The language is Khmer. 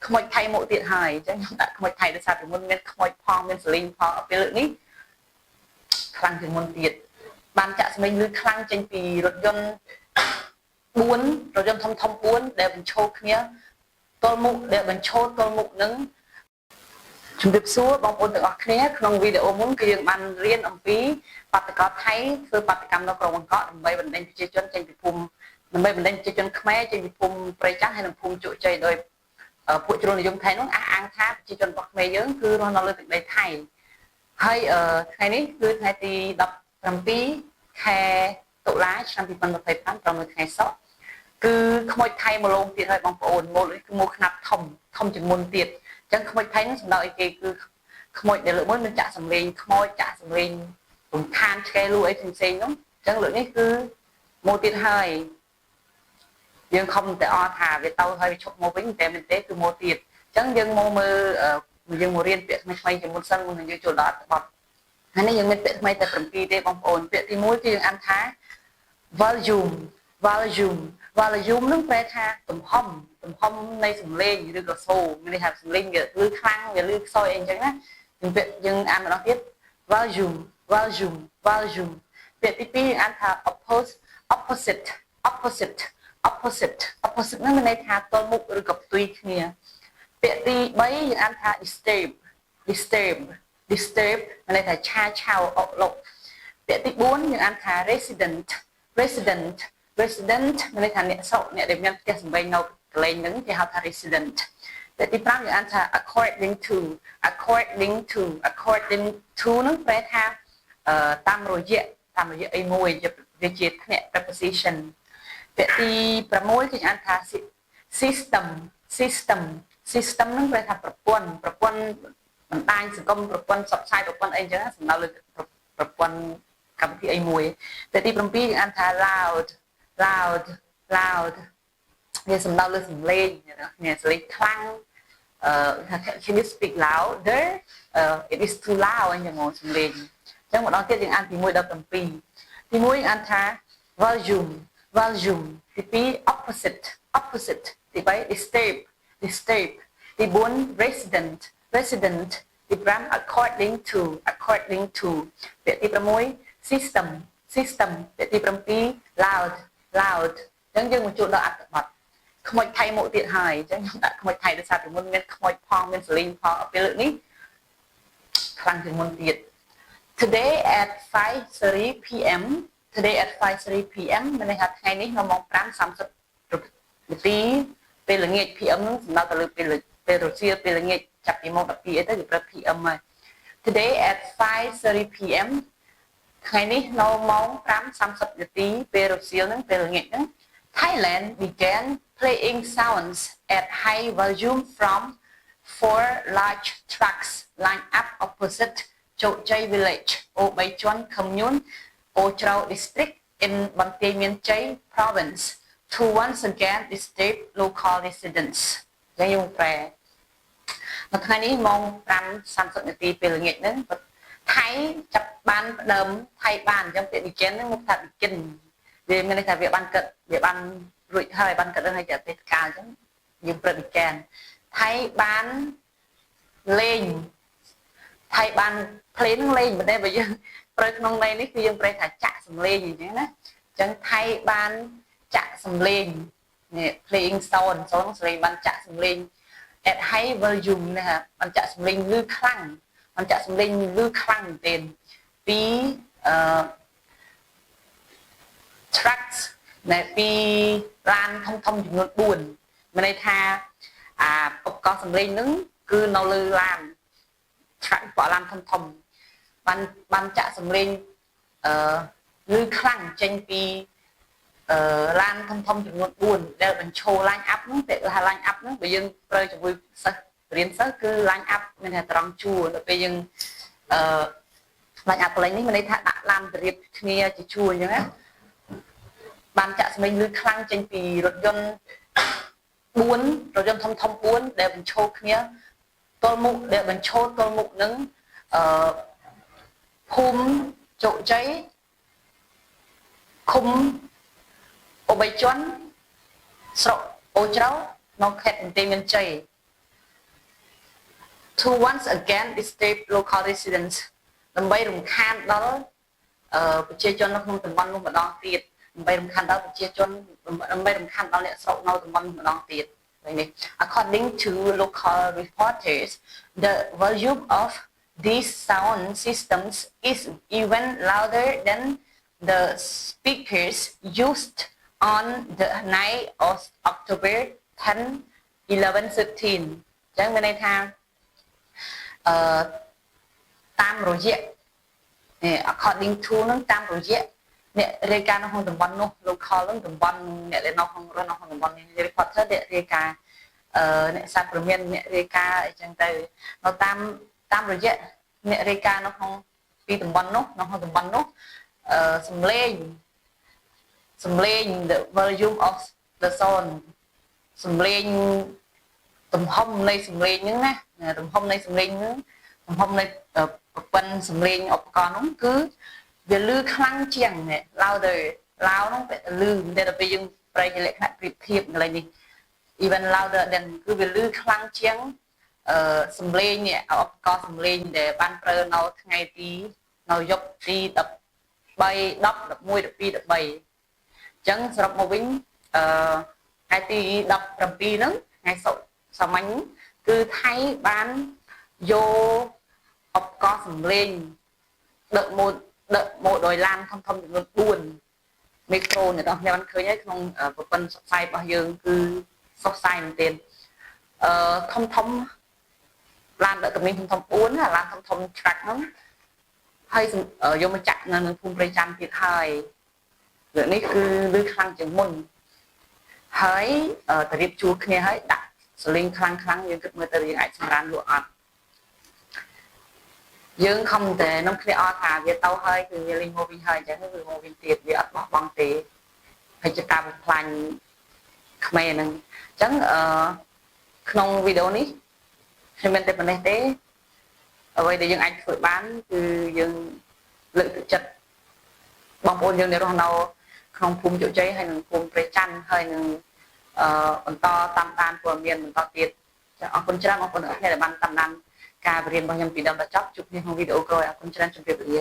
ខ្មោចថៃមកទៀតហើយអញ្ចឹងខ្ញុំដាក់ខ្មោចថៃដោយសារពីមុនមានខ្មោចផងមានសលីងផងពេលលើកនេះខ្លាំងជាងមុនទៀតបានចាក់សម្លេងឮខ្លាំងចេញពីរថយន្ត4រថយន្តធំ4ដែលបញ្ឈរគ្នាទល់មុខដែលបញ្ឈរទល់មុខនឹងជំរាបសួរបងប្អូនទាំងអស់គ្នាក្នុងវីដេអូមុនគឺយើងបានរៀនអំពីបាតុករថៃធ្វើបាតកម្មនៅក្រុងបង្កក់ដើម្បីបណ្ដេញប្រជាជនចេញពីភូមិដើម្បីបណ្ដេញប្រជាជនខ្មែរចេញពីភូមិព្រៃចាស់ហើយនិងភូមិជោគជ័យដោយពួកជ្រុលនិយមថៃនោះអះអាងថាប្រជាជនរបស់ខ្មែរយើងគឺរស់នៅលើទឹកដីថៃហើយថ្ងៃនេះគឺថ្ងៃទី17ខែតុលាឆ្នាំ2025ត្រឹមនៅថ្ងៃសុក្រគឺខ្មោចថៃមកលងទៀតហើយបងប្អូនមកនេះគឺមកខ្នាប់ធំជាងមុនទៀតអញ្ចឹងខ្មោចថៃនឹងសំដៅអីគេគឺខ្មោចដែលលើកមុនមានចាក់សម្លេងខ្មោចចាក់សម្លេងរំខានឆ្កែលូអីផ្សេងៗនោះអញ្ចឹងលើកនេះគឺមកទៀតហើយយើងខំតែអត់ថាវាទៅហើយវាឈប់មកវិញតែមែនទេគឺមកទៀតអញ្ចឹងយើងមកមើលយើងមករៀនពាក្យថ្មីៗជាមុនសិនមុននឹងយើងចូលដល់អត្ថបទហើយនេះយើងមានពាក្យថ្មីតែ7ទេបងប្អូនពាក្យទី1គឺយើងអានថា volume នឹងប្រែថាទំហំនៃសំឡេងឬក៏សូរមានន័យថាសំឡេងវាឮខ្លាំងវាឮខ្សោយអីអញ្ចឹងណាយើងអានម្ដងទៀត volume ពាក្យទី2យើងអានថា opposite នឹងមានន័យថាទល់មុខឬក៏ផ្ទុយគ្នាពាក្យទី3យើងអានថា disturb មានន័យថាឆាវអុកឡុកពាក្យទី4យើងអានថា resident មានន័យថាអ្នកស្រុកអ្នកដែលមានផ្ទះសម្បែងនៅកន្លែងហ្នឹងគេហៅថា resident ពាក្យទី5យើងអានថា according to នឹងប្រែថាតាមរយៈអីមួយវាជាភ្នាក់ preposition ពាក្យទី6គឺអានថា system នឹងប្រែថាប្រព័ន្ធបណ្ដាញសង្គមប្រព័ន្ធផ្សព្វផ្សាយប្រព័ន្ធអីចឹងសំដៅលើប្រព័ន្ធកម្មវិធីអីមួយពាក្យទី7យើងអានថា loud វាសំដៅលើសំឡេងនេះសំឡេងខ្លាំងcan you speak louder it is too loud អញ្ចឹងមកសំឡេងអញ្ចឹងម្ដងទៀតយើងអានពី1ដល់7ទី1យើងអានថា volume ទី2 opposite ទី3 disturb ទី4 resident ទី5 according to ពាក្យទី6 system ពាក្យទី7 loud អញ្ចឹងយើងមកជួបដល់អត្ថបទខ្មោចថៃមកទៀតហើយអញ្ចឹងខ្ញុំដាក់ខ្មោចថៃដោយសារពីមុនមានខ្មោចផងមានសលីងផងពេលលើកនេះខ្លាំងជាងមុនទៀត Today at 5:30 p.m. មានន័យថាថ្ងៃនេះនៅម៉ោង 5:30 នាទីពេលល្ងាច PM នឹងសំដៅទៅលើពេលរសៀលពេលល្ងាចចាប់ពីម៉ោង 12 អីទៅវាប្រើ PM ហើយ Today at 5:30 p.m. ថ្ងៃនេះនៅម៉ោង 5:30 នាទីពេលរសៀលហ្នឹងពេលល្ងាចហ្នឹង Thailand began playing sounds at high volume from 4 large trucks lined up opposite Chok Chai village, Obaichuan commune, Ochrao district in Banteay Mean Chai province to once again disturb local residents. យើងយកប្រែនៅថ្ងៃនេះម៉ោង 5:30 នាទីពេលល្ងាចហ្នឹងថៃចាប់បានផ្ដើមថៃបានអញ្ចឹងពាក្យ begin ហ្នឹងមកថា begin វាមានន័យថាវាបានរួចហើយបានកើតហើយតែពេលកាលអញ្ចឹងយើងប្រឹក begin ថៃបានលេងថៃបាន play នឹងលេងប៉ុន្តែបើយើងប្រើក្នុងន័យនេះគឺយើងប្រែថាចាក់សំឡេងអញ្ចឹងណាអញ្ចឹងថៃបានចាក់សំឡេងនេះ playing sound សំឡេងបានចាក់សំឡេង at high volume ណាបានចាក់សំឡេងឮខ្លាំងមែនទេពី tracks ដែលពីឡានធំចំនួន4មានន័យថាឧបករណ៍សំឡេងហ្នឹងគឺនៅលើឡាន track បកឡានធំបានចាក់សំឡេងឮខ្លាំងចេញពីឡានធំចំនួន4ដែលបញ្ឈរ line up ហ្នឹងពាក្យថា line up ហ្នឹងបើយើងប្រើជាមួយសិស្សរៀនសិស្សគឺ line up មានថាត្រង់ជួរដល់ពេលយើងline up កន្លែងនេះមានន័យថាដាក់ឡានទៅរៀបគ្នាជាជួរអញ្ចឹងណាបានចាក់សំឡេងឮខ្លាំងចេញពីរថយន្តធំ4ដែលបញ្ឈរគ្នាទល់មុខនឹងភូមិជោគជ័យឃុំអូបីជាន់ស្រុកអូច្រៅនៅខេត្តបន្ទាយមានជ័យ to once again disturb local residents ដើម្បីរំខានដល់ប្រជាជននៅក្នុងតំបន់នោះម្ដងទៀតដើម្បីរំខានដល់ប្រជាជនដើម្បីរំខានដល់អ្នកស្រុកនៅតំបន់ម្ដងទៀត According to local reporters, the volume of these sound systems is even louder than the speakers used on the night of October 10, 11, 13. ចឹងមានន័យថាតាមរយៈ according to នឹងតាមរយៈអ្នករាយការណ៍នៅក្នុងតំបន់នោះ local នឹងតំបន់អ្នកដែលនៅក្នុងរស់នៅក្នុងតំបន់នេះ reporter អ្នករាយការណ៍អ្នកសារព័ត៌មានអ្នករាយការណ៍អីចឹងទៅនៅតាមរយៈអ្នករាយការណ៍នៅក្នុងពីតំបន់នោះនៅក្នុងតំបន់នោះសំឡេង the volume of the sound សំឡេងទំហំនៃសំឡេងហ្នឹងណាទំហំនៃសំឡេងហ្នឹងទំហំនៃប្រព័ន្ធសំឡេងឧបករណ៍ហ្នឹងគឺវាលឺខ្លាំងជាង louder loud ហ្នឹងវាលឺតែដល់ពេលយើងប្រែជាលក្ខណៈប្រៀបធៀបកន្លែងនេះ even louder than គឺវាលឺខ្លាំងជាងសំឡេងនេះឧបករណ៍សំឡេងដែលបានប្រើនៅថ្ងៃទីនៅយប់ទី13 10 11 12 13អញ្ចឹងសរុបមកវិញថ្ងៃទី17ហ្នឹងថ្ងៃសុក្រសាមញ្ញគឺថៃបានយកឧបករណ៍សំឡេងដឹកមកដោយឡានធំចំនួន4មីក្រូអ្នកនរបានឃើញហើយក្នុងប្រព័ន្ធផ្សព្វផ្សាយរបស់យើងគឺផ្សព្វផ្សាយមែនទែនធំឡានដឹកទំនិញធំ4ឡានធំ truck ហ្នឹងហើយយកមកចាក់នៅភូមិព្រៃច័ន្ទទៀតហើយរឿងនេះគឺលឺខ្លាំងជាងមុនហើយតរៀបជួរគ្នាហើយដាក់សលេងខ្លាំងយើងគិតមើលទៅយើងអាចសម្រានលក់អត់យើងខំតែនំគ្នាអត់ថាវាទៅហើយគឺវាលេងមកវិញហើយអញ្ចឹងគឺមកវិញទៀតវាអត់បោះបង់ទេហើយចតាមផ្លាញ់ខ្មែរហ្នឹងអញ្ចឹងក្នុងវីដេអូនេះខ្ញុំមិនតែប៉ុណ្ណេះទេអ្វីដែលយើងអាចធ្វើបានគឺយើងលើកទឹកចិត្តបងប្អូនយើងដែលរស់នៅក្នុងភូមិជោគជ័យហើយនិងភូមិព្រៃច័ន្ទហើយនឹងបន្តតាមដានព័ត៌មានបន្តទៀតចាអរគុណច្រើនបងប្អូនអ្នកដែលបានតាមដានការបរៀនរបស់ខ្ញុំពីដើមដល់ចប់ជួបគ្នាក្នុងវីដេអូក្រោយអរគុណច្រើនជម្រាបលា